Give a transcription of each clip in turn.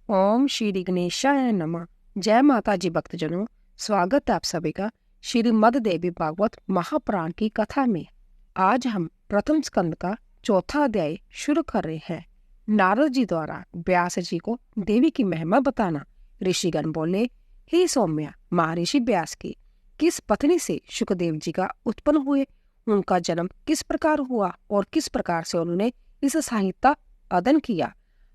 ओम श्री गणेशाय नमः। जय माता जी भक्तजनों, स्वागत है आप सभी का श्रीमद् देवी भागवत महापुराण की कथा में। आज हम प्रथम स्कंद का चौथा अध्याय शुरू कर रहे हैं। नारद जी द्वारा व्यास जी को देवी की महिमा बताना। ऋषिगण बोले, हे सौम्या, महर्षि व्यास की किस पत्नी से सुखदेव जी का उत्पन्न हुए, उनका जन्म किस प्रकार हुआ और किस प्रकार से उन्होंने इस साहित्य अदन किया।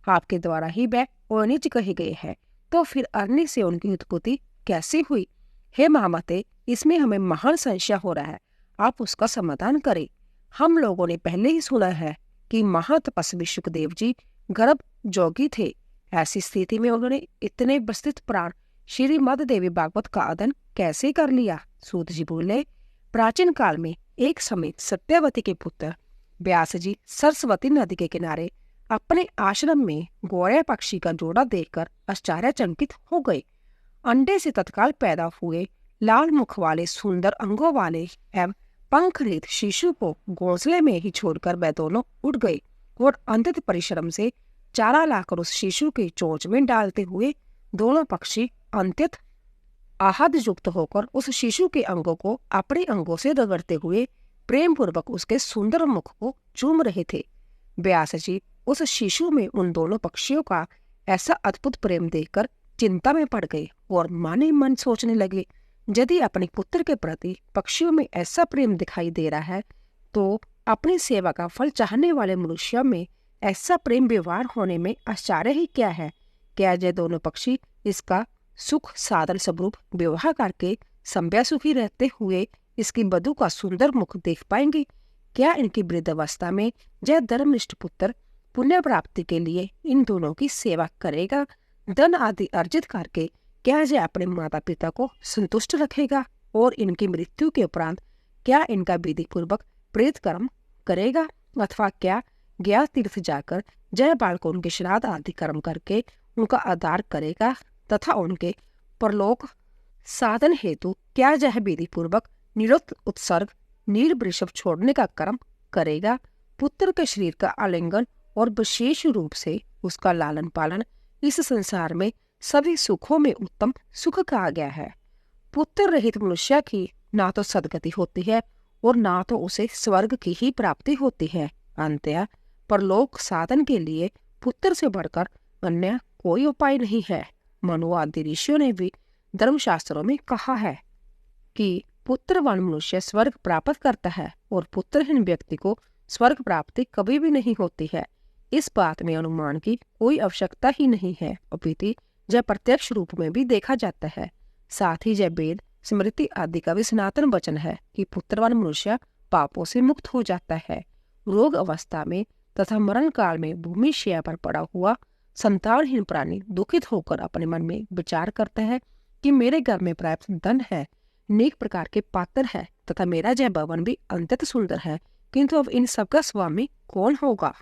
आपके द्वारा ही वह ओनिज कहे गए हैं, तो फिर अग्नि से उनकी उत्पत्ति कैसे हुई? हे महामते, इसमें हमें महान संशय हो रहा है, आप उसका समाधान करें। हम लोगों ने पहले ही सुना है कि महातपस्वी सुखदेव जी गर्भ जोगी थे। ऐसी स्थिति में उन्होंने इतने विस्तृत प्राण श्रीमद् देवी भागवत का अध्ययन कैसे कर लिया? सूत जी बोले, प्राचीन काल में एक समय सत्यवती के पुत्र व्यास जी सरस्वती नदी के किनारे अपने आश्रम में गौरव पक्षी का जोड़ा देखकर आश्चर्यचकित हो गए। अंडे से तत्काल पैदा हुए लाल मुख वाले सुंदर अंगों वाले एवं पंख रहित शिशु को घोंसले में ही छोड़कर वे दोनों उड़ गए और अंतित परिश्रम से चारा लाकर उस शिशु के चोंच में डालते हुए दोनों पक्षी अंत्यत आहत युक्त होकर उस शिशु के अंगों को अपने अंगों से रगड़ते हुए प्रेम पूर्वक उसके सुंदर मुख को चूम रहे थे। व्यास जी उस शिशु में उन दोनों पक्षियों का ऐसा अद्भुत प्रेम देखकर चिंता में पड़ गए और मन ही मन सोचने लगे, यदि अपने पुत्र के प्रति पक्षियों में ऐसा प्रेम दिखाई दे रहा है, तो अपनी सेवा का फल चाहने वाले मनुष्यों में ऐसा प्रेम व्यवहार होने में आश्चर्य ही क्या है? क्या ये दोनों पक्षी इसका सुख साधन स्वरूप व्यवहार करके संभ्या सुखी रहते हुए इसकी बधू का सुंदर मुख देख पाएंगे? क्या इनकी वृद्धावस्था में यह धर्मनिष्ठ पुत्र पुण्य प्राप्ति के लिए इन दोनों की सेवा करेगा? धन आदि अर्जित करके क्या यह अपने माता पिता को संतुष्ट रखेगा? और इनकी मृत्यु के उपरांत क्या इनका विधि पूर्वक प्रेत कर्म करेगा? अथवा क्या गया तीर्थ जाकर जय बालकों के श्राद्ध आदि कर्म करके उनका आदर करेगा तथा उनके परलोक साधन हेतु क्या यह विधि पूर्वक निरुक्त उत्सर्ग नील वृषभ छोड़ने का कर्म करेगा? पुत्र के शरीर का आलिंगन और विशेष रूप से उसका लालन पालन इस संसार में सभी सुखों में उत्तम सुख कहा गया है। पुत्र रहित मनुष्य की ना तो सदगति होती है और ना तो उसे स्वर्ग की ही प्राप्ति होती है। अंततः परलोक साधन के लिए पुत्र से बढ़कर अन्य कोई उपाय नहीं है। मनु आदि ऋषियों ने भी धर्मशास्त्रों में कहा है कि पुत्रवान मनुष्य स्वर्ग प्राप्त करता है और पुत्रहीन व्यक्ति को स्वर्ग प्राप्ति कभी भी नहीं होती है। इस बात में अनुमान की कोई आवश्यकता ही नहीं है, अपितु यह प्रत्यक्ष रूप में भी देखा जाता है। साथ ही यह वेद स्मृति आदि का भी सनातन वचन है कि पुत्रवान मनुष्य पापों से मुक्त हो जाता है। रोग अवस्था में तथा मरण काल में भूमि शैया पर पड़ा हुआ संतानहीन प्राणी दुखित होकर अपने मन में विचार करता है कि मेरे घर में पर्याप्त धन है, अनेक प्रकार के पात्र है तथा मेरा यह भवन भी अत्यंत सुंदर है, किंतु अब इन सबका स्वामी कौन होगा?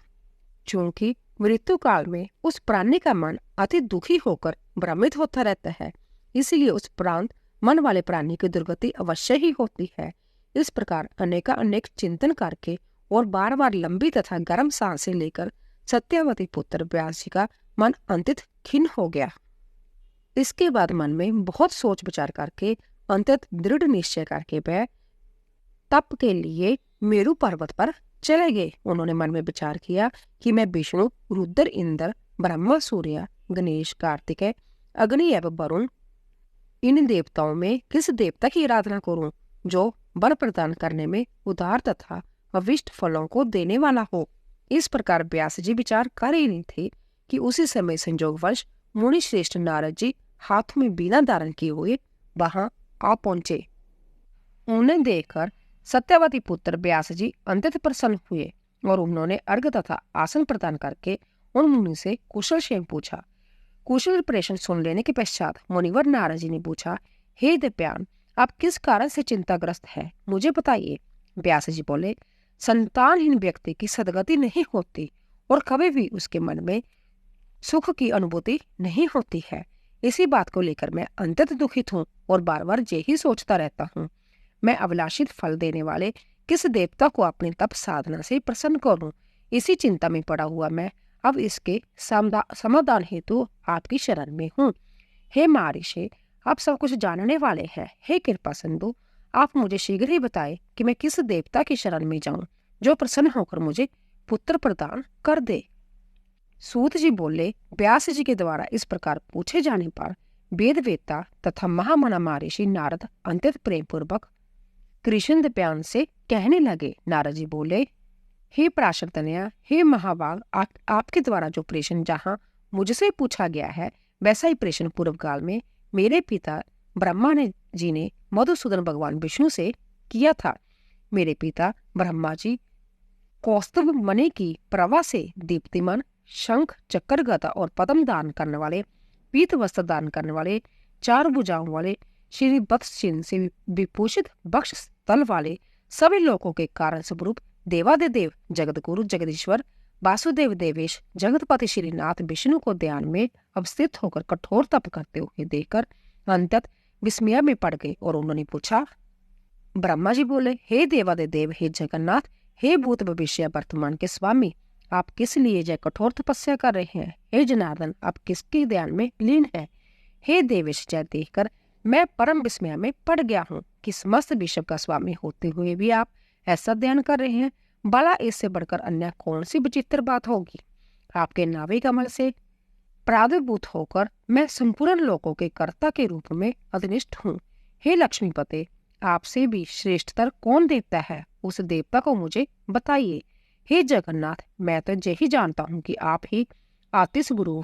क्योंकि मृत्यु काल में उस प्राणी का मन अति दुखी होकर भ्रमित होता रहता है, इसलिए उस प्रांत मन वाले प्राणी की दुर्गति अवश्य ही होती है। इस प्रकार अनेक चिंतन करके और बार बार लंबी तथा गर्म सांसें लेकर सत्यवती पुत्र व्यास जी का मन अंतित खिन्न हो गया। इसके बाद मन में बहुत सोच विचार करके अंतत दृढ़ निश्चय करके वह तप के लिए मेरु पर्वत पर चले गए। उन्होंने मन में विचार किया कि मैं विष्णु, रुद्र, इंद्र, ब्रह्मा, सूर्य, गणेश, कार्तिकेय, अग्नि एवं वरुण, इन देवताओं में किस देवता की आराधना करूं जो वर प्रदान करने में उदार तथा अविष्ट फलों को देने वाला हो। इस प्रकार व्यास जी विचार कर ही नहीं थे कि उसी समय संयोगवश मुनि श्रेष्ठ नारद जी हाथों में बीना धारण किए हुए वहां आ पहुंचे। उन्हें देखकर सत्यवती पुत्र व्यास जी अत्यंत प्रसन्न हुए और उन्होंने अर्घ्य तथा आसन प्रदान करके उन मुनि से कुशल क्षेम पूछा। कुशल प्रश्न सुन लेने के पश्चात मुनिवर नारद जी ने पूछा, हे दिव्यान, आप किस कारण से चिंताग्रस्त है, मुझे बताइए। व्यास जी बोले, संतानहीन व्यक्ति की सदगति नहीं होती और कभी भी उसके मन में सुख की अनुभूति नहीं होती है। इसी बात को लेकर मैं अत्यंत दुखित हूँ और बार बार यही सोचता रहता हूँ, मैं अभिलाषित फल देने वाले किस देवता को अपनी तप साधना से प्रसन्न करूं। इसी चिंता में पड़ा हुआ मैं अब इसके समाधान हेतु आपकी शरण में हूँ। हे महर्षि, आप सब कुछ जानने वाले हैं। हे कृपा सिंधु, आप मुझे शीघ्र ही बताए कि मैं किस देवता की शरण में जाऊं जो प्रसन्न होकर मुझे पुत्र प्रदान कर दे। सूत जी बोले, व्यास जी के द्वारा इस प्रकार पूछे जाने पर वेद वेत्ता तथा महामना महर्षि नारद अत्यंत प्रेम पूर्वक कृष्ण प्यान से कहने लगे। नारद जी बोले, हे पराशर तनया, हे महाभाग, आपके द्वारा जो प्रश्न जहाँ मुझसे पूछा गया है वैसा ही प्रश्न पूर्व काल में मेरे पिता ब्रह्मा जी ने मधुसूदन भगवान विष्णु से किया था। मेरे पिता ब्रह्मा जी कौस्तुभ मणि की प्रभा से दीप्तिमान शंख, चक्र, गदा और पद्म दान करने वाले, पीत वस्त्र दान करने वाले, 4 भुजाओं वाले, श्री वत्स चिन्ह से विभूषित वक्ष स्थल वाले, सभी लोकों के कारण स्वरूप देवादिदेव जगतगुरु जगदीश्वर वासुदेव देवेश जगतपति श्रीनाथ विष्णु को ध्यान में अवस्थित होकर कठोर तप करते हुए देखकर अंतत विस्मय में पड़ गए और उन्होंने पूछा। ब्रह्मा जी बोले, हे देवादिदेव, हे जगन्नाथ, हे भूत भविष्य वर्तमान के स्वामी, आप किस लिए जय कठोर तपस्या कर रहे हैं? हे जनार्दन, आप किसके ध्यान में लीन हैं? हे देवेश, जय देखकर मैं परम विस्मय में पड़ गया हूँ कि समस्त विश्व का स्वामी होते हुए भी आप ऐसा ध्यान कर रहे हैं। भला इससे बढ़कर अन्य कौन सी विचित्र बात होगी? आपके नाभि कमल से प्रादुर्भूत होकर मैं संपूर्ण लोकों के कर्ता के रूप में अधिनिष्ठ हूँ। हे लक्ष्मीपते, आपसे भी श्रेष्ठतर कौन देवता है? उस देवता को मुझे बताइए। हे जगन्नाथ, मैं तो यही जानता हूँ कि आप ही आतिश गुरु,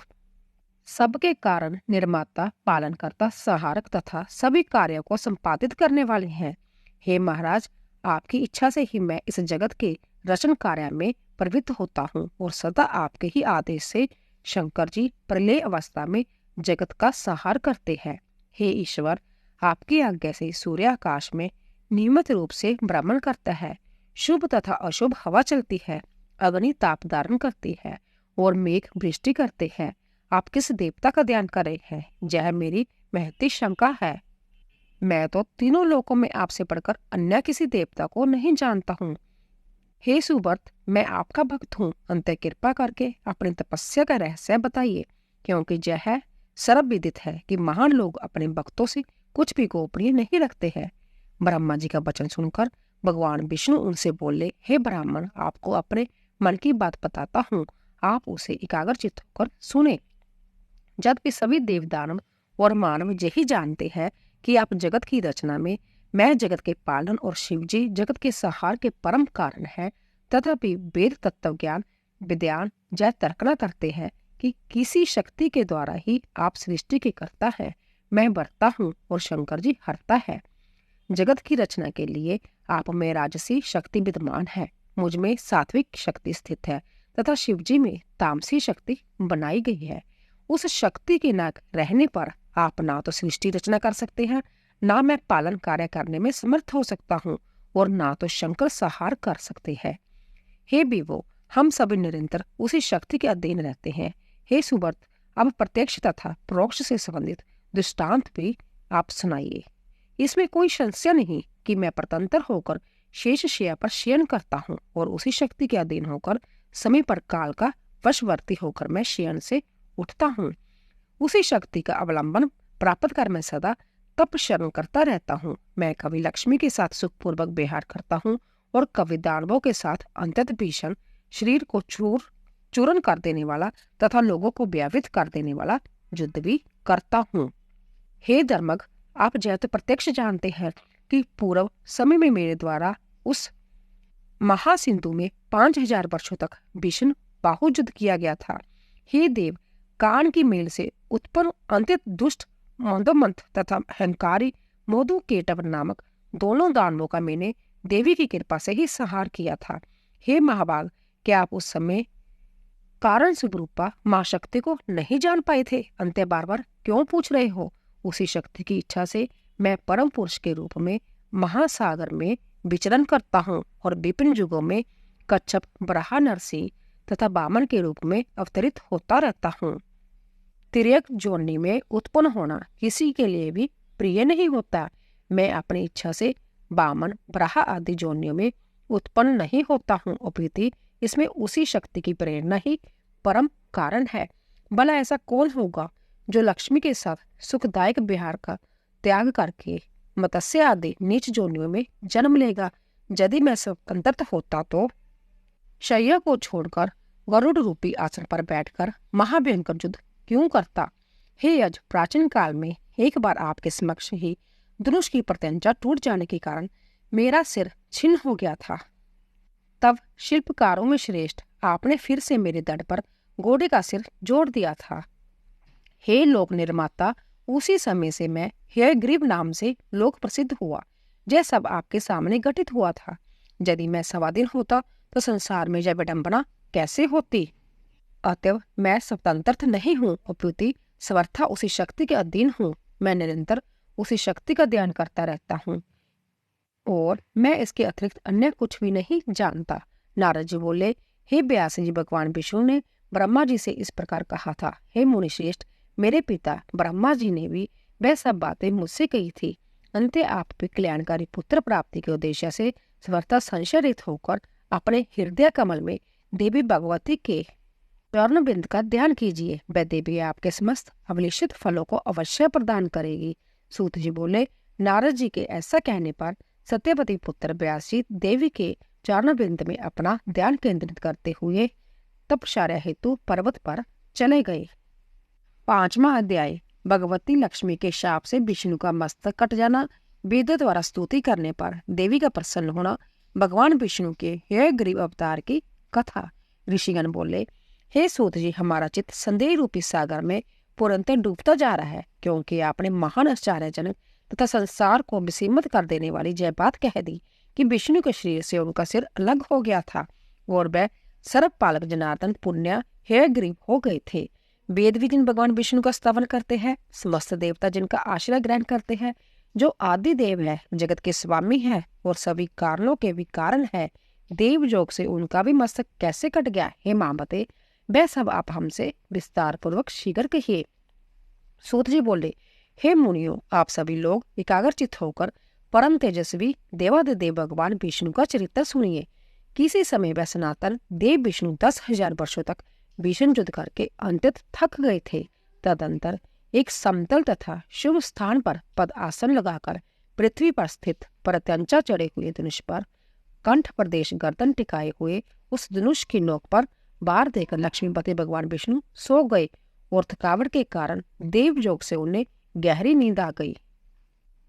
सबके कारण, निर्माता, पालनकर्ता, सहारक तथा सभी कार्यों को संपादित करने वाले हैं। हे महाराज, आपकी इच्छा से ही मैं इस जगत के रचन कार्य में प्रवृत्त होता हूँ और सदा आपके ही आदेश से शंकर जी प्रलय अवस्था में जगत का संहार करते हैं। हे ईश्वर, आपकी आज्ञा से सूर्य आकाश में नियमित रूप से भ्रमण करता है, शुभ तथा अशुभ हवा चलती है, अग्नि ताप धारण करती है और मेघ वृष्टि करते हैं। आप किस देवता का ध्यान कर रहे हैं? यह मेरी महती शंका है। मैं तो तीनों लोकों में आपसे बढ़कर अन्य किसी देवता को नहीं जानता हूँ। हे सुव्रत, मैं आपका भक्त हूँ, अंत कृपा करके अपनी तपस्या का रहस्य बताइए, क्योंकि यह सर्वविदित है कि महान लोग अपने भक्तों से कुछ भी गोपनीय नहीं रखते हैं। ब्रह्मा जी का वचन सुनकर भगवान विष्णु उनसे बोले, हे ब्राह्मण, आपको अपने मन की बात बताता हूँ, आप उसे एकाग्रचित्त होकर सुने। जबकि सभी देवदानव और मानव यही जानते हैं कि आप जगत की रचना में, मैं जगत के पालन और शिवजी जगत के संहार के परम कारण है, तथापि वेद तत्व ज्ञान विद्यान जय तर्कना करते हैं कि किसी शक्ति के द्वारा ही आप सृष्टि के करता है। मैं बढ़ता हूँ और शंकर जी हरता है। जगत की रचना के लिए आप में राजसी शक्ति विद्यमान है, मुझ में सात्विक शक्ति स्थित है तथा शिवजी में तामसी शक्ति बनाई गई है। उस शक्ति के न रहने पर आप ना तो सृष्टि रचना कर सकते हैं, ना मैं पालन कार्य करने में समर्थ हो सकता हूँ और ना तो शंकर संहार कर सकते हैं। हे विभो, हम सभी निरंतर उसी शक्ति के अधीन रहते हैं। हे सुव्रत, अब प्रत्यक्ष तथा परोक्ष से संबंधित दृष्टांत भी आप सुनाइए। इसमें कोई संशय नहीं कि मैं प्रतंत्र होकर शेष शैया पर शयन करता हूँ और उसी शक्ति के अधीन होकर समय पर काल का वशवर्ती होकर मैं शयन से उठता हूँ। उसी शक्ति का अवलंबन प्राप्त कर मैं सदा तप शरण करता रहता हूँ। मैं कभी लक्ष्मी के साथ सुखपूर्वक व्यवहार करता हूँ और कभी दानवों के साथ अत्यंत भीषण शरीर को चूर्ण कर देने वाला तथा लोगों को व्यावृत कर देने वाला युद्ध भी करता हूँ। हे धर्मग, आप जय तो प्रत्यक्ष जानते हैं कि पूर्व समय में मेरे द्वारा उस महासिंधु में 5000 वर्षों तक भीषण बाहुयुद्ध किया गया था। हे देव, कान की मेल से उत्पन्न अंत्यत दुष्ट मदोमंथ तथा अहंकारी मोदु केटव नामक दोनों दानवों का मैंने देवी की कृपा से ही संहार किया था। हे महाभाग, क्या आप उस समय कारण स्वरूपा मां शक्ति को नहीं जान पाए थे? अंत्य बार बार क्यों पूछ रहे हो? उसी शक्ति की इच्छा से मैं परम पुरुष के रूप में महासागर में विचरण करता हूँ और विभिन्न युगों में कच्छप, बराह, नरसिंह तथा वामन के रूप में अवतरित होता रहता हूँ। तिर्यक जोनि में उत्पन्न होना किसी के लिए भी प्रिय नहीं होता। मैं अपनी इच्छा से वामन, बराह आदि जोनियों में उत्पन्न नहीं होता हूँ, अपितु इसमें उसी शक्ति की प्रेरणा ही परम कारण है। भला ऐसा कौन होगा जो लक्ष्मी के साथ सुखदायक विहार का त्याग करके मत्स्य आदि नीच योनियों में जन्म लेगा? यदि मैं स्वतंत्र होता तो शैया को छोड़कर गरुड़ रूपी आसन पर बैठकर महाभयंकर युद्ध क्यों करता? हे यज, प्राचीन काल में एक बार आपके समक्ष ही धनुष की प्रत्यंचा टूट जाने के कारण मेरा सिर छिन्न हो गया था। तब शिल्पकारों में श्रेष्ठ आपने फिर से मेरे दड़ पर घोड़े का सिर जोड़ दिया था। हे लोक निर्माता, उसी समय से मैं हयग्रीव नाम से लोक प्रसिद्ध हुआ। यह सब आपके सामने घटित हुआ था। यदि मैं स्वाधीन होता तो संसार में यह विडंबना कैसे होती? अतएव मैं स्वतंत्र नहीं हूँ, अपितु सर्वथा उसी शक्ति के अधीन हूँ। मैं निरंतर उसी शक्ति का ध्यान करता रहता हूँ और मैं इसके अतिरिक्त अन्य कुछ भी नहीं जानता। नारद जी बोले, हे व्यास जी, भगवान विष्णु ने ब्रह्मा जी से इस प्रकार कहा था। हे मुनिश्रेष्ठ, मेरे पिता ब्रह्मा जी ने भी वह सब बातें मुझसे कही थी। अंत आप भी कल्याणकारी पुत्र प्राप्ति के उद्देश्य से सर्वथा संशयरहित होकर अपने हृदय कमल में देवी भगवती के चरण बिंद का ध्यान कीजिए। वह देवी आपके समस्त अभिलिषित फलों को अवश्य प्रदान करेगी। सूत जी बोले, नारद जी के ऐसा कहने पर सत्यवती पुत्र व्यास जी देवी के चरण बिंद में अपना ध्यान केंद्रित करते हुए तपश्चर्या हेतु पर्वत पर चले गए। 5वां अध्याय। भगवती लक्ष्मी के शाप से विष्णु का मस्तक कट जाना, वेदों द्वारा स्तुति करने पर देवी का प्रसन्न होना, भगवान विष्णु के हयग्रीव अवतार की कथा। ऋषिगण बोले, हे सूत जी, हमारा चित्त संदेह रूपी सागर में पूर्णतः डूबता जा रहा है, क्योंकि आपने महान आश्चर्यजनक तथा संसार को विस्मित कर देने वाली जय बात कह दी कि विष्णु के शरीर से उनका सिर अलग हो गया था और वह सर्वपालक जनार्दन पुण्य हयग्रीव हो गए थे। वेद भी जिन भगवान विष्णु का स्तवन करते हैं, समस्त देवता जिनका आश्रय ग्रहण करते हैं, जो आदि देव है, जगत के स्वामी है और सभी कारणों के भी कारण है, देव योग से उनका भी मस्तक कैसे कट गया? हे मामते, वह सब आप हमसे विस्तार पूर्वक शीघ्र कहिए। सूत जी बोले, हे मुनियों, आप सभी लोग एकाग्रचित होकर परम तेजस्वी देवादिदेव भगवान विष्णु का चरित्र सुनिए। किसी समय वह सनातन देव विष्णु 10,000 वर्षों तक भीषण युद्ध करके अंततः थक गए थे। तदंतर एक समतल तथा शुभ स्थान पर पद आसन लगाकर पृथ्वी पर स्थित प्रत्यंचा चढ़े हुए धनुष पर कंठ प्रदेश गर्दन टिकाए हुए उस धनुष की नोक पर बार देकर लक्ष्मीपति भगवान विष्णु सो गए और थकावट के कारण देव योग से उन्हें गहरी नींद आ गई।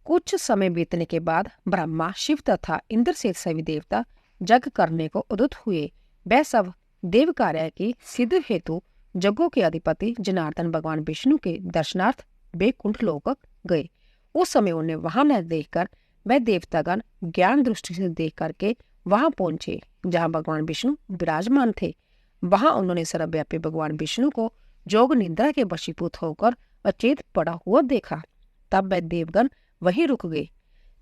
कुछ समय बीतने के बाद ब्रह्मा, शिव तथा इंद्र से सभी देवता जग करने को उद्युत हुए। वह सब देव कार्य की सिद्ध हेतु जगों के अधिपति जनार्दन भगवान विष्णु के दर्शनार्थ बैकुंठ लोक गए। उस समय उन्हें वहां न देखकर वह देवतागण ज्ञान दृष्टि से देख करके वहां पहुंचे जहां भगवान विष्णु विराजमान थे। वहां उन्होंने सर्वव्यापी भगवान विष्णु को जोग निद्रा के वशीभूत होकर अचेत पड़ा हुआ देखा। तब वह देवगण वहीं रुक गए।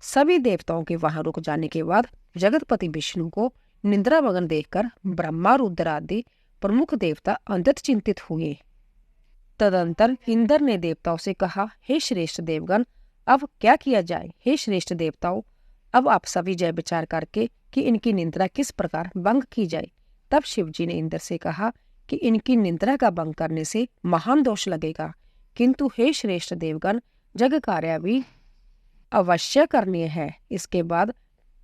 सभी देवताओं के वहां रुक जाने के बाद जगतपति विष्णु को निद्रा मगन देखकर ब्रह्मा, रुद्र आदि प्रमुख देवता अंतत चिंतित हुए। तदंतर इंद्र ने देवताओं से कहा, हे श्रेष्ठ देवगण, अब क्या किया जाए? हे श्रेष्ठ देवताओं, अब आप सभी जय विचार करके कि इनकी निद्रा किस प्रकार भंग की जाए। तब शिव जी ने इंद्र से कहा कि इनकी निद्रा का भंग करने से महान दोष लगेगा, किंतु हे श्रेष्ठ देवगण, जग कार्य भी अवश्य करनी है। इसके बाद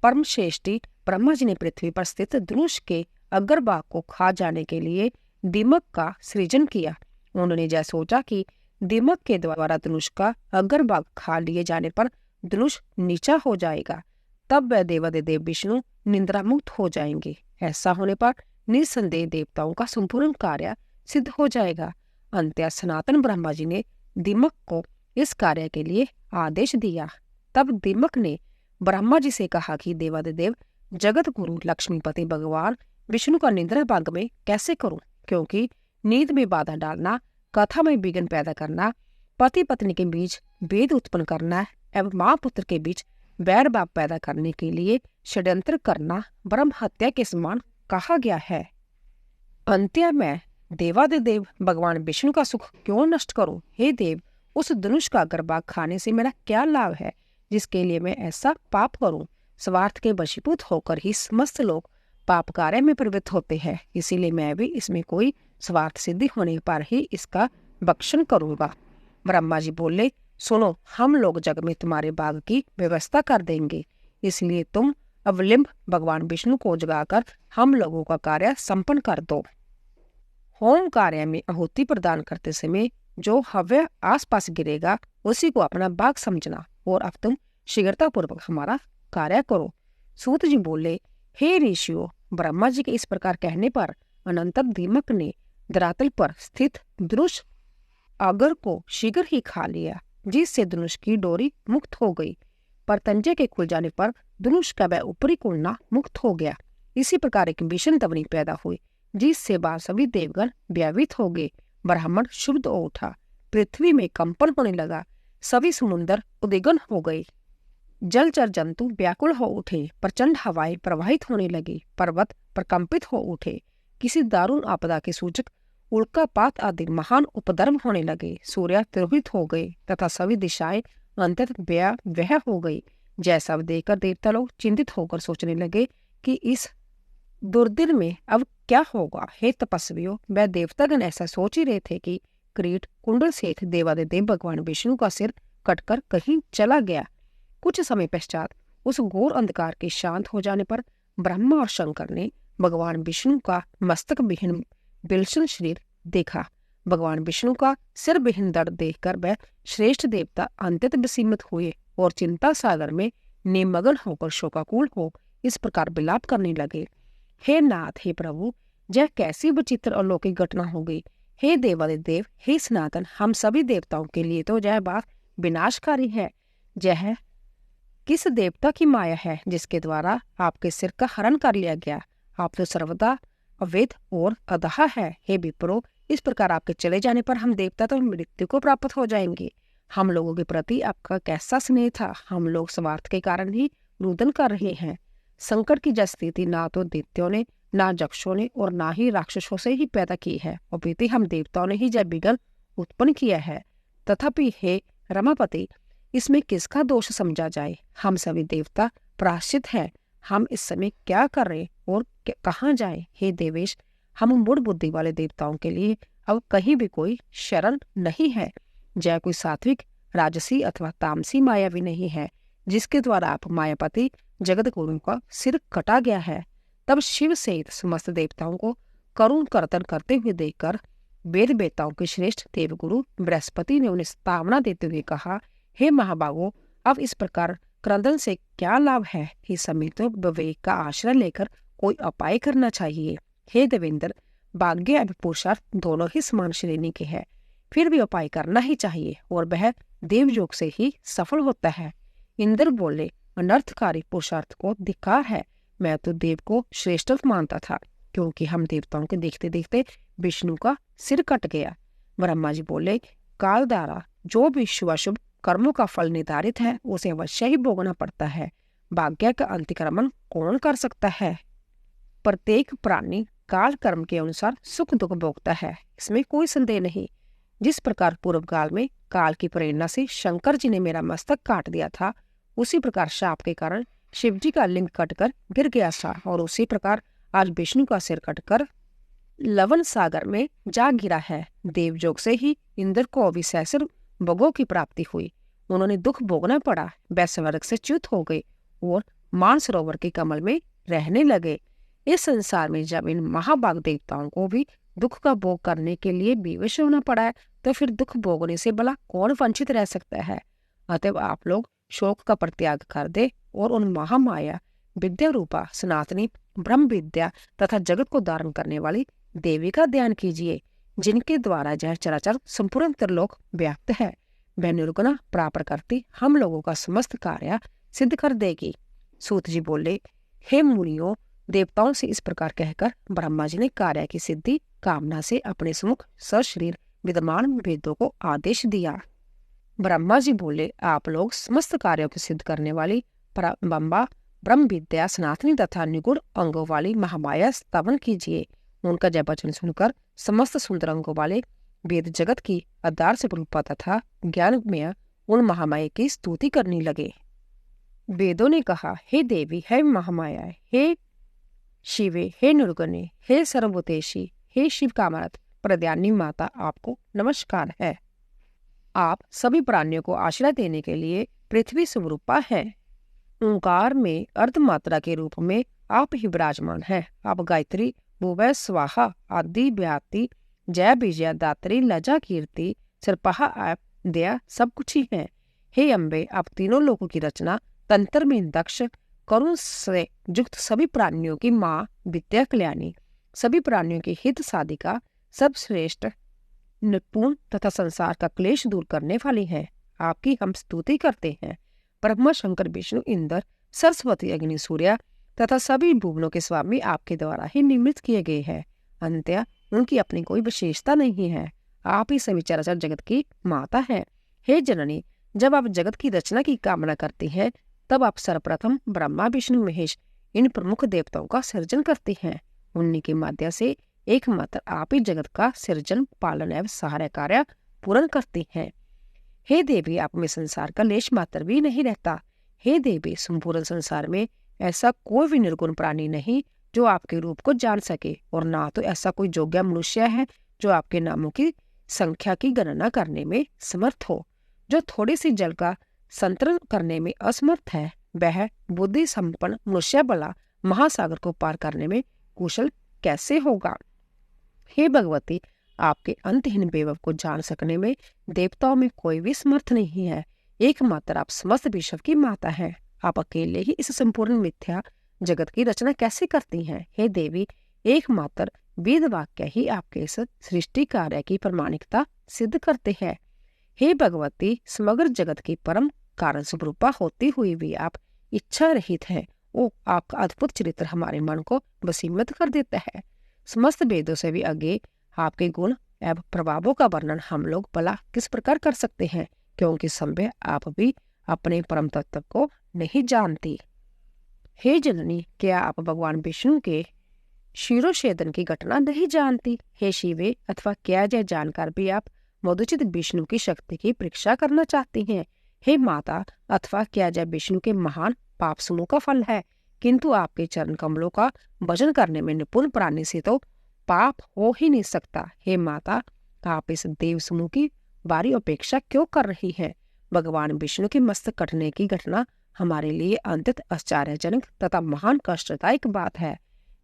परमश्रेष्ठी ब्रह्मा जी ने पृथ्वी पर स्थित धनुष के अग्रभाग को खा जाने के लिए दीमक का सृजन किया। उन्होंने जय सोचा कि दीमक के द्वारा धनुष का अग्रभाग खा लिए जाने पर धनुष नीचा हो जाएगा, तब वह देवादिदेव विष्णु निद्रा मुक्त हो जाएंगे। ऐसा होने पर निसंदेह देवताओं का संपूर्ण कार्य सिद्ध हो जाएगा। अंत सनातन ब्रह्मा जी ने दीमक को इस कार्य के लिए आदेश दिया। तब दीमक ने ब्रह्मा जी से कहा कि देवादिदेव जगत गुरु लक्ष्मीपति भगवान विष्णु का निद्रा भंग में कैसे करूं, क्योंकि नींद में बाधा डालना, कथा में विघ्न पैदा करना, पति पत्नी के बीच भेद उत्पन्न करना एवं माँ पुत्र के बीच बैर भाव पैदा करने के लिए षड्यंत्र करना ब्रह्म हत्या के समान कहा गया है। अंत्य मैं देवादिदेव भगवान विष्णु का सुख क्यों नष्ट करूं? हे देव, उस धनुष का गर्भाग खाने से मेरा क्या लाभ है, जिसके लिए मैं ऐसा पाप करूं? स्वार्थ के वशीभूत होकर ही समस्त लोग पाप कार्य में प्रवृत्त होते हैं, इसीलिए मैं भी इसमें कोई स्वार्थ सिद्धि होने पर ही इसका भक्षण करूंगा। ब्रह्मा जी बोले, सुनो, हम लोग जग में तुम्हारे बाग की व्यवस्था कर देंगे, इसलिए तुम अवलिंब भगवान विष्णु को जगाकर हम लोगों का कार्य संपन्न कर दो। होम कार्य में आहुति प्रदान करते समय जो हव्य आसपास गिरेगा उसी को अपना बाग समझना, और अब तुम शीघ्रतापूर्वक हमारा कार्य करो। सूत जी बोले, हे ऋषियों, ब्रह्मा जी के इस प्रकार कहने पर अनंतर दीमक ने धरातल पर स्थित धनुष अगर को शीघ्र ही खा लिया, जिससे धनुष की डोरी मुक्त हो गई। पर तंजे के खुल जाने पर धनुष का वह ऊपरी कुंडा मुक्त हो गया। इसी प्रकार एक भीषण ध्वनि पैदा हुई, जिससे बाद सभी देवगण भयभीत हो गए। ब्राह्मण शुद्ध हो उठा, पृथ्वी में कंपन होने लगा, सभी समुद्र उद्विग्न हो गए, जलचर जंतु व्याकुल हो उठे, प्रचंड हवाएं प्रवाहित होने लगी, पर्वत प्रकंपित हो उठे, किसी दारुण आपदा के सूचक उल्कापात आदि महान उपद्रव होने लगे, सूर्य तिरोहित हो गए तथा सभी दिशाएं अंततः वह हो गई। जैसा देखकर देवता लोग चिंतित होकर सोचने लगे कि इस दुर्दिन में अब क्या होगा। हे तपस्वियों, वह देवतागण ऐसा सोच ही रहे थे कि क्रीट कुंडल सेठ देवादिदेव भगवान विष्णु का सिर कटकर कहीं चला गया। कुछ समय पश्चात उस घोर अंधकार के शांत हो जाने पर ब्रह्मा और शंकर ने भगवान विष्णु का मस्तक विहीन बिलसन शरीर देखा। भगवान विष्णु का सिर विहीन दर्द देखकर वह श्रेष्ठ देवता अत्यंत विस्मित हुए और चिंता सागर में निमग्न होकर शोकाकुल हो इस प्रकार विलाप करने लगे। हे नाथ, हे प्रभु, यह कैसी विचित्र अलौकिक घटना हो गई। हे देवादिदेव, हे सनातन, हम सभी देवताओं के लिए तो यह बात विनाशकारी है। यह किस देवता की माया है जिसके द्वारा आपके सिर का हरण कर लिया गया? आप तो सर्वदा अवैध और अदाह है। हे विप्रो, इस प्रकार आपके चले जाने पर हम देवता तो मृत्यु को प्राप्त हो जाएंगे। हम लोगों के प्रति आपका कैसा स्नेह था, हम लोग स्वार्थ के कारण ही रुदन कर रहे हैं। संकट की जब स्थिति ना तो दैत्यों ने, ना यक्षों ने और ना ही राक्षसों से ही पैदा की है, और बीते हम देवताओं ने ही जब विघ्न उत्पन्न किया है। तथापि हे रमापति, इसमें किसका दोष समझा जाए? हम सभी देवता प्राश्चित हैं। हम इस समय क्या करें और कहाँ जाएं? हे देवेश, हम मूढ़ बुद्धि वाले देवताओं के लिए अब कहीं भी कोई शरण नहीं है। जय कोई सात्विक, राजसी अथवा तामसी माया भी नहीं है जिसके द्वारा आप मायापति जगत गुरु का सिर कटा गया है। तब शिव सहित समस्त देवताओं को करुण कर्तन करते हुए देखकर वेद वेताओं के श्रेष्ठ देवगुरु बृहस्पति ने उन्हें तावना देते हुए कहा, हे महाभागो, अब इस प्रकार क्रंदन से क्या लाभ है? इस समय तो विवेक का आश्रय लेकर कोई उपाय करना चाहिए। हे देवेंद्र, भाग्य और पुरुषार्थ दोनों ही समान श्रेणी के हैं, फिर भी उपाय करना ही चाहिए और वह देवयोग से ही सफल होता है। इंद्र बोले, अनर्थकारी पुरुषार्थ को धिक्कार है। मैं तो देव को श्रेष्ठ मानता था, क्योंकि हम देवताओं के देखते देखते विष्णु का सिर कट गया। ब्रह्मा जी बोले, काल द्वारा जो भी शुभाशुभ कर्मों का फल निर्धारित है उसे अवश्य ही भोगना पड़ता है। भाग्य का अतिक्रमण कौन कर सकता है? प्रत्येक प्राणी काल कर्म के अनुसार सुख दुख भोगता है, इसमें कोई संदेह नहीं। जिस प्रकार पूर्व काल में काल की प्रेरणा से शंकर जी ने मेरा मस्तक काट दिया था, उसी प्रकार शाप के कारण शिव जी का लिंग कटकर गिर गया था, और उसी प्रकार आज विष्णु का सिर कटकर लवन सागर में जा गिरा है। देवयोग से ही इंद्र को अविशेषर भोगों की प्राप्ति हुई, उन्होंने दुख भोगना पड़ा, वह स्वर्ग से च्युत हो गए और मानसरोवर के कमल में रहने लगे। इस संसार में जब इन महाभाग देवताओं को भी दुख का भोग करने के लिए विवश होना पड़ा है, तो फिर दुख भोगने से भला कौन वंचित रह सकता है? अतएव आप लोग शोक का परित्याग कर दे और उन महामाया विद्या रूपा सनातनी ब्रह्म विद्या तथा जगत को धारण करने वाली देवी का ध्यान कीजिए, जिनके द्वारा यह चराचर संपूर्ण त्रिलोक व्याप्त है। वह निर्गुणा प्राप्त करती हम लोगों का समस्त कार्य सिद्ध कर देगी। सूत जी बोले, हे मुनियों, देवताओं से इस प्रकार कहकर ब्रह्मा जी ने कार्य की सिद्धि कामना से अपने सम्मुख सशरीर विद्यमान वेदों को आदेश दिया। ब्रह्मा जी बोले, आप लोग समस्त कार्यों को सिद्ध करने वाली परम्बा ब्रह्म विद्या सनातनी तथा निगुण अंगों वाली महामाया स्तवन कीजिए। उनका जय वचन सुनकर समस्त सुंदर अंगों वाले वेद जगत की आधार से रूपा तथा ज्ञानमय उन महामाया की स्तुति करने लगे। वेदों ने कहा, हे देवी, हे महामाया, हे शिवे, हे निर्गुणे, हे सर्वभूतेशी, हे शिव कामरथ, प्रद्यानी माता आपको नमस्कार है। आप सभी प्राणियों को आश्रय देने के लिए पृथ्वी स्वरूपा है। ओंकार में अर्धमात्रा के रूप में आप ही विराजमान हैं। आप गायत्री, भुवै स्वाहा, आदि व्याप्ति, जय विजया, दात्री, लजा, कीर्ति, सिरपाहा, आप दया सब कुछ ही हैं। हे अम्बे, आप तीनों लोगों की रचना, तंत्र में दक्ष, करुण से युक्त सभी प्राणियों की माँ, विद्या कल्याणी, सभी प्राणियों की हित साधिका, सब श्रेष्ठ, निपुण तथा संसार का क्लेश दूर करने वाली हैं। आपकी हम स्तुति करते हैं। ब्रह्मा, शंकर, विष्णु, इंद्र, सरस्वती, अग्नि, सूर्य तथा सभी भुवनों के स्वामी आपके द्वारा ही निर्मित किए गए हैं। अंत्य उनकी अपनी कोई विशेषता नहीं है। आप ही सभी चराचर जगत की माता है। हे जननी, जब आप जगत की रचना की कामना करती हैं, तब आप सर्वप्रथम ब्रह्मा, विष्णु, महेश इन प्रमुख देवताओं का सृजन करती हैं। उन्हीं के माध्यम से एकमात्र आप ही जगत का सृजन, पालन एवं सहारा कार्य पूर्ण करती हैं। हे देवी, आप में संसार का लेश मात्र भी नहीं रहता। हे देवी, संपूर्ण संसार में ऐसा कोई भी निर्गुण प्राणी नहीं जो आपके रूप को जान सके, और ना तो ऐसा कोई योग्य मनुष्य है जो आपके नामों की संख्या की गणना करने में समर्थ हो। जो थोड़ी सी जल का संतरण करने में असमर्थ है, वह बुद्धि संपन्न मनुष्य भला महासागर को पार करने में कुशल कैसे होगा। हे भगवती, आपके अंतहीन वैभव को जान सकने में देवताओं में कोई भी समर्थ नहीं है। एकमात्र आप समस्त विश्व की माता हैं। आप अकेले ही इस संपूर्ण मिथ्या जगत की रचना कैसे करती हैं। हे देवी, एकमात्र वेद वाक्य ही आपके इस सृष्टि कार्य की प्रमाणिकता सिद्ध करते हैं। हे भगवती, समग्र जगत की परम कारण स्वरूपा होती हुई भी आप इच्छा रहित हैं। ओ, आपका अद्भुत चरित्र हमारे मन को वसीमत कर देता है। समस्त वेदों से भी आगे आपके गुण एवं प्रभावों का वर्णन हम लोग भला किस प्रकार कर सकते हैं, क्योंकि संभव आप भी अपने परम तत्व को नहीं जानती। हे जननी, क्या आप भगवान विष्णु के शिरोछेदन की घटना नहीं जानती। हे शिवे, अथवा क्या यह जानकर भी आप मधुचित विष्णु की शक्ति की परीक्षा करना चाहती हैं। हे माता, अथवा क्या यह विष्णु के महान पाप समूह का फल है, किंतु आपके चरण कमलों का भजन करने में निपुण प्राणी से तो पाप हो ही नहीं सकता। हे माता, आप इस देव समूह की बारी अपेक्षा क्यों कर रही हैं। भगवान विष्णु के मस्तक कटने की घटना हमारे लिए अत्यंत आश्चर्यजनक तथा महान कष्टदायक बात है।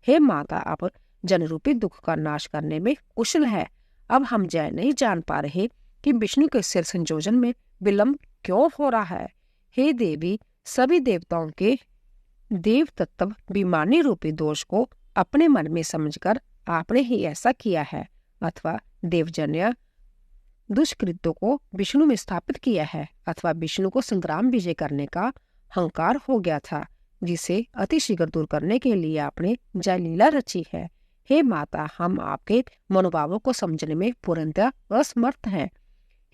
हे माता, आप जनरूपी दुख का नाश करने में कुशल है। अब हम जय नहीं जान पा रहे कि विष्णु के सिर संयोजन में विलंब क्यों हो रहा है। हे देवी, सभी देवताओं के देव तत्व विमानी रूपी दोष को अपने मन में समझकर आपने ही ऐसा किया है, अथवा देवजन्य दुष्कृत्यों को विष्णु में स्थापित किया है, अथवा विष्णु को संग्राम विजय करने का हंकार हो गया था, जिसे अतिशीघ्र दूर करने के लिए आपने जय लीला रची है। हे माता, हम आपके मनोभावों को समझने में पूर्णतः असमर्थ हैं।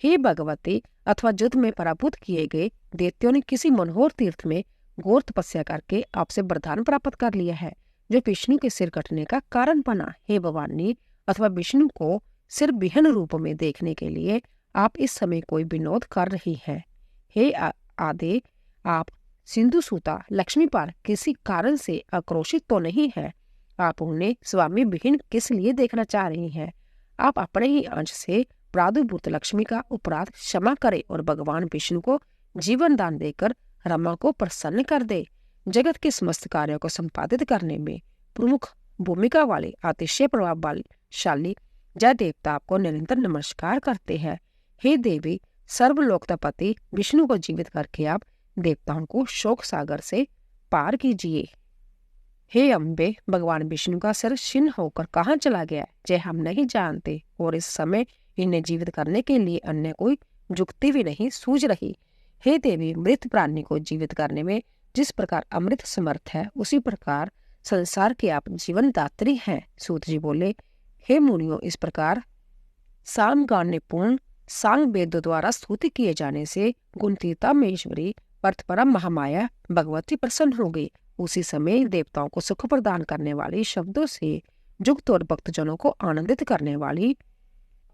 हे भगवती, अथवा युद्ध में पराभूत किए गए दैत्यों ने किसी मनोहर तीर्थ में घोर तपस्या करके आपसे वरदान प्राप्त कर लिया है, जो विष्णु के सिर कटने का कारण बना। हे भवानी, अथवा विष्णु को सिर विहीन रूप में देखने के लिए आप इस समय कोई विनोद कर रही हैं। हे आदे, आप सिंधु सूता लक्ष्मी पर किसी कारण से आक्रोशित तो नहीं है। आप उन्हें स्वामी विहीन किस लिए देखना चाह रही हैं। आप अपने ही अंश से प्रादुर्भूत लक्ष्मी का अपराध क्षमा करें और भगवान विष्णु को जीवन दान देकर रमा को प्रसन्न कर दे। जगत के समस्त कार्यों को संपादित करने में प्रमुख भूमिका वाले अतिशय प्रभावशाली जय देवता आपको निरंतर नमस्कार करते हैं। हे देवी, सर्वलोकतापति विष्णु को जीवित करके आप देवताओं को शोक सागर से पार कीजिए। हे अम्बे, भगवान विष्णु का सिर छिन्न होकर कहाँ चला गया, जय हम नहीं जानते, और इस समय इन्हें जीवित करने के लिए अन्य कोई जुक्ति भी नहीं सूझ रही। हे देवी, मृत प्राणी को जीवित करने में जिस प्रकार अमृत समर्थ है, उसी प्रकार संसार के आप जीवन दात्री हैं। सूत जी बोले, हे मुनियों, इस प्रकार सामगान्य पूर्ण सांग वेद द्वारा स्तुति किए जाने से गुणतीता महेश्वरी परम महामाया भगवती प्रसन्न हो गई। उसी समय देवताओं को सुख प्रदान करने वाली शब्दों से युक्त और भक्तजनों को आनंदित करने वाली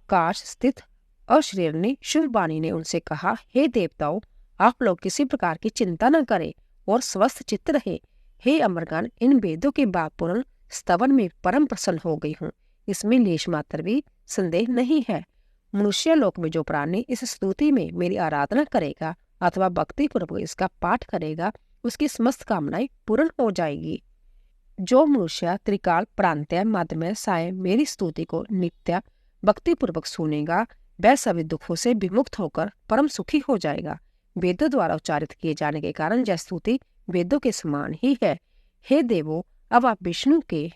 काश स्थित अश्रीरणी शुभ वाणी ने उनसे कहा, हे देवताओं, आप लोग किसी प्रकार की चिंता न करें और स्वस्थ चित्त रहे। हे अमरगण, इन वेदों के भावपूर्ण स्तवन में परम प्रसन्न हो गई हूँ। इसमें लेश मात्र भी संदेह नहीं है। मनुष्य लोक में जो प्राणी इस स्तुति में मेरी आराधना करेगा अथवा भक्ति पूर्वक इसका पाठ करेगा, उसकी समस्त कामनाएं पूर्ण हो जाएगी। जो मनुष्य त्रिकाल प्रांत्य मध्यमय साय मेरी स्तुति को नित्य भक्ति पूर्वक सुनेगा, वह सभी दुखों से विमुक्त होकर परम सुखी हो जाएगा। वेदों द्वारा उच्चारित किए जाने के कारण यह स्तुति वेदों के समान ही है। हे देवो, अब आप विष्णु के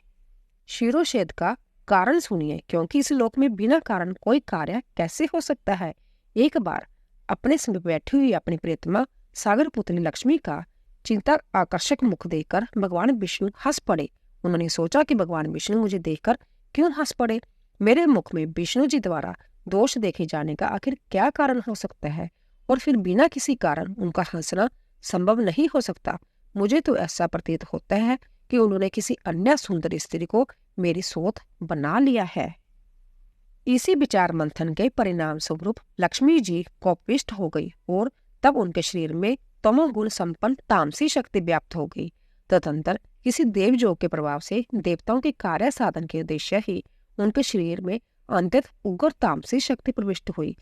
शिरोच्छेद का कारण सुनिए, क्योंकि इस लोक में बिना कारण कोई कार्य कैसे हो सकता है। एक बार अपने समीप बैठी हुई अपनी प्रियतमा सागर पुत्री लक्ष्मी का चिंता आकर्षक मुख देखकर भगवान विष्णु हंस पड़े। उन्होंने सोचा कि भगवान विष्णु मुझे देखकर क्यों हंस पड़े। मेरे मुख में विष्णु जी द्वारा दोष देखे जाने का आखिर क्या कारण हो सकता है, और फिर बिना किसी कारण उनका हंसना संभव नहीं हो सकता। मुझे तो ऐसा प्रतीत होता है कि उन्होंने किसी अन्य सुंदर स्त्री को मेरी सोत बना लिया है। इसी विचार मंथन के परिणाम स्वरूप लक्ष्मी जी कोपिष्ट हो गई और तब उनके शरीर में तमोगुण संपन्न तामसी शक्ति व्याप्त हो गई। तदंतर किसी देवयोग के प्रभाव से देवताओं के कार्य साधन के उद्देश्य ही उनके शरीर में अंतत उग्र तामसी शक्ति प्रविष्ट हुई।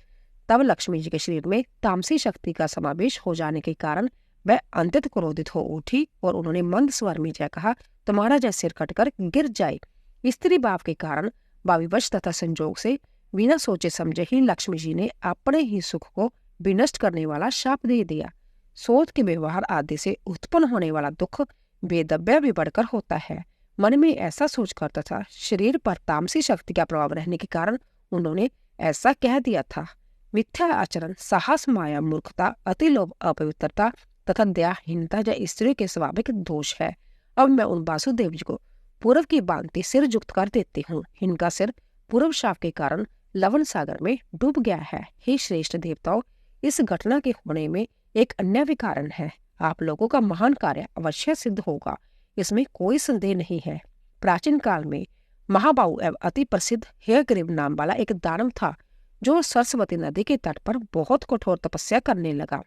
तब लक्ष्मी जी के शरीर में तामसी शक्ति का समावेश हो जाने के कारण वह अंतत क्रोधित हो उठी और उन्होंने मंद स्वर में जय कहा, तुम्हारा जय सिर कटकर गिर जाए। स्त्री भाव के कारण भाविवश तथा संजोग से बिना सोचे समझे ही लक्ष्मी जी ने अपने ही सुख को विनष्ट करने वाला शाप दे दिया। सोच के व्यवहार आदि से उत्पन्न होने वाला दुख वेदव्य भी बढ़कर होता है। मन में ऐसा सोच कर तथा शरीर पर तामसी शक्ति का प्रभाव रहने के कारण उन्होंने ऐसा कह दिया था। मिथ्या आचरण, साहस, माया, मूर्खता, अति लोभ, अपवित्रता तथा दयाहीनता या स्त्री के स्वाभाविक दोष है। अब मैं उन वासुदेव जी को पूर्व की भांति सिर युक्त कर देती हूँ। इनका सिर पूर्व शाप के कारण लवण सागर में डूब गया है। हे श्रेष्ठ देवताओं, इस घटना के होने में एक अन्य भी कारण है। आप लोगों का महान कार्य अवश्य सिद्ध होगा, इसमें कोई संदेह नहीं है। प्राचीन काल में महाबाहु एवं अति प्रसिद्ध हेयग्रीव नाम वाला एक दानव था, जो सरस्वती नदी के तट पर बहुत कठोर तपस्या करने लगा।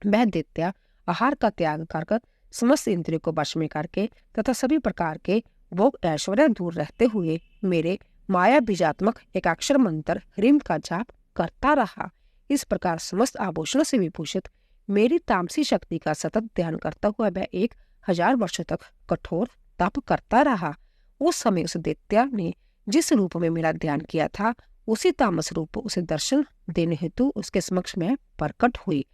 वह दैत्य आहार का त्याग कर समस्त इंद्रियों को वश में करके तथा सभी प्रकार के भोग ऐश्वर्य दूर रहते हुए मेरे माया बीजात्मक एकाक्षर मंत्र ह्रीम का जाप करता रहा। इस प्रकार समस्त आभूषणों से विभूषित मेरी तामसी शक्ति का सतत ध्यान करता हुआ वह 1000 वर्षों तक कठोर तप करता रहा। उस समय उस दैत्य ने जिस रूप में मेरा ध्यान किया था, उसी तामस रूप उसे दर्शन देने हेतु उसके समक्ष में प्रकट हुई।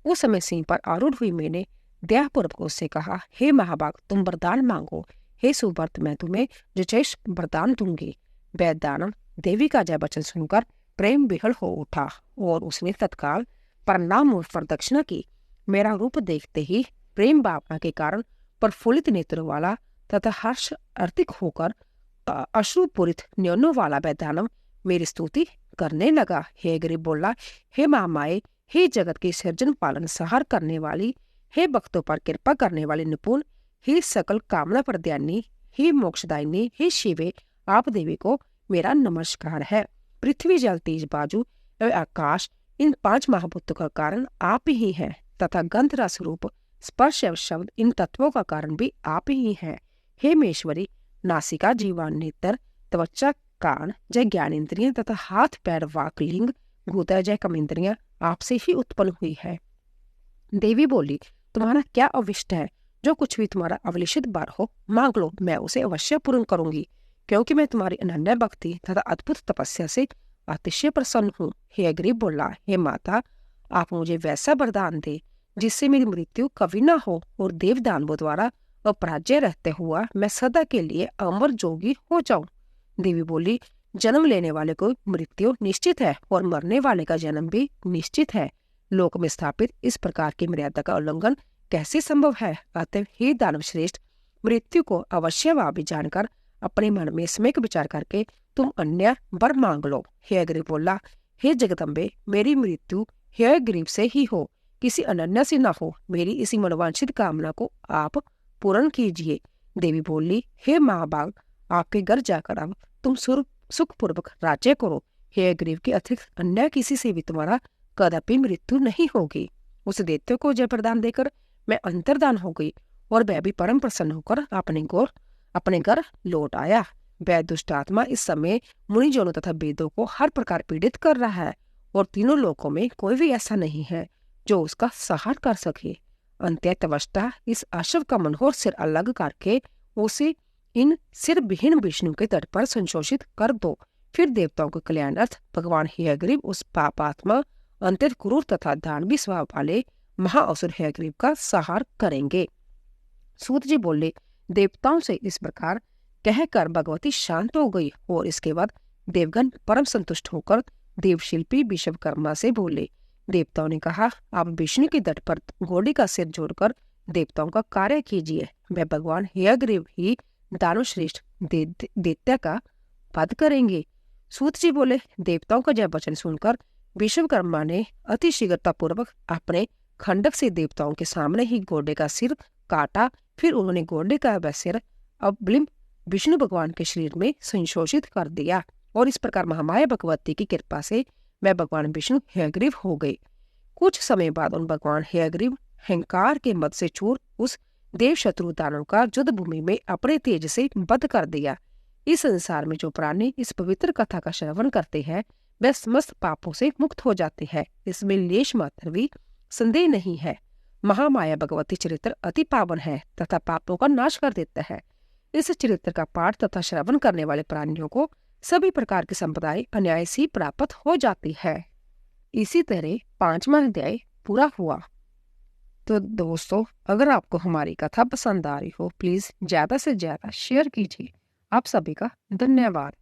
उस समय सिंह पर आरूढ़ हुई मैंने दयापूर्वक उससे कहा, हे महाभाग, तुम वरदान मांगो। हे सुव्रत, मैं तुम्हें जचेश वरदान दूंगी। वह दानव देवी का जय वचन सुनकर प्रेम विहल हो उठा और उसने तत्काल प्रणाम और प्रदक्षिणा की। मेरा रूप देखते ही प्रेम भावना के कारण प्रफुल्लित नेत्रों वाला तथा हर्ष अर्तिक होकर अश्रुपूरित न्योनों वाला वह दानव मेरी स्तुति करने लगा। हे गरीब बोला, हे महामाए, हे जगत के सृजन पालन संहार करने वाली, हे भक्तों पर कृपा करने वाली निपुण, हे सकल कामना प्रदायिनी, हे मोक्षदायिनी, हे शिवे, आप देवी को मेरा नमस्कार है। पृथ्वी, जल, तेज, बाजू एवं आकाश, इन 5 महाभूतों का कारण आप ही हैं तथा गंध, रस, रूप, स्पर्श एवं शब्द, इन तत्वों का कारण भी आप ही हैं। हे मेश्वरी, नासिका, जीवान, नेत्र, त्वचा, कान जय ज्ञानेन्द्रियां तथा हाथ, पैर, वाक, लिंग, भूता जय कमेंद्रियां आपसे ही उत्पन्न हुई है। देवी बोली, तुम्हारा क्या अविष्ट है? जो कुछ भी तुम्हारा अभिलिषित बार हो मांग लो, मैं उसे अवश्य पूर्ण करूंगी, क्योंकि मैं तुम्हारी अनन्य भक्ति तथा अद्भुत तपस्या से अतिशय प्रसन्न हूँ। हे गरीब बोला, हे माता, आप मुझे वैसा वरदान दे जिससे मेरी मृत्यु कभी न हो और देव दानवों द्वारा अपराज्य रहते हुआ मैं सदा के लिए अमर जोगी हो जाऊं। देवी बोली, जन्म लेने वाले को मृत्यु निश्चित है और मरने वाले का जन्म भी निश्चित है। लोक में स्थापित इस प्रकार की मर्यादा का उल्लंघन कैसे संभव है? अतः हे दानव श्रेष्ठ, मृत्यु को अवश्यभावी जानकर अपने मन में सम्यक विचार करके तुम अन्य वर मांग लो। हे गरीब बोला, हे जगदम्बे, मेरी मृत्यु हे गरीब से ही हो, किसी अनन्य से न हो। मेरी इसी मनोवांछित कामना को आप पूर्ण कीजिए। देवी बोली, हे महाभाग, आपके घर जाकर अब तुम सुखपूर्वक राज्य करो। हे गरीब के अतिरिक्त अन्य किसी से भी तुम्हारा कदापि मृत्यु नहीं होगी। उस दैत्य को जय प्रदान देकर मैं अंतर्धान हो गई और वह भी परम प्रसन्न होकर अपने घर लौट आया। वह दुष्ट आत्मा इस समय मुनिजनों तथा वेदों को हर प्रकार पीड़ित कर रहा है और तीनों लोकों में कोई भी ऐसा नहीं है जो उसका सहार कर सके। अंत्यतवष्टा इस अशव का मनोहर सिर अलग करके उसे इन सिर विहीन विष्णु के तट पर संशोषित कर दो। फिर देवताओं के कल्याणार्थ भगवान हयग्रीव उस पापात्मा अत्यंत क्रूर तथा दानवी स्वभाव वाले महाअसुर हयग्रीव का सहार करेंगे। सूत जी बोले, देवताओं से इस प्रकार कहकर भगवती शांत हो गई और इसके बाद देवगण परम संतुष्ट होकर देवशिल्पी विश्वकर्मा से बोले। देवताओं ने कहा, आप विष्णु के तट पर घोड़े का सिर जोड़कर देवताओं का कार्य कीजिए। वह भगवान हयग्रीव ही दानव श्रेष्ठ दैत्य का वध करेंगे। सूत जी बोले, देवताओं का यह वचन सुनकर विश्वकर्मा ने अति शीघ्रतापूर्वक अपने खंडक से देवताओं के सामने ही घोड़े का सिर काटा। फिर उन्होंने घोड़े का वह सिर अवलिम्ब विष्णु भगवान के शरीर में संशोषित कर दिया और इस प्रकार महामाया भगवती की कृपा से वह भगवान विष्णु हयग्रीव हो गए। कुछ समय बाद उन भगवान हयग्रीव अहंकार के मद से चूर उस देव शत्रु दानव का युद्ध भूमि में अपने तेज से वध कर दिया। इस संसार में जो प्राणी इस पवित्र कथा का श्रवण करते हैं वह समस्त पापों से मुक्त हो जाते हैं, इसमें लेश मात्र भी संदेह नहीं है। महामाया भगवती चरित्र अति पावन है तथा पापों का नाश कर देता है। इस चरित्र का पाठ तथा श्रवण करने वाले प्राणियों को सभी प्रकार की संपदाएं अनायास ही प्राप्त हो जाती है। इसी तरह 5वां अध्याय पूरा हुआ। तो दोस्तों, अगर आपको हमारी कथा पसंद आ रही हो प्लीज ज्यादा से ज्यादा शेयर कीजिए। आप सभी का धन्यवाद।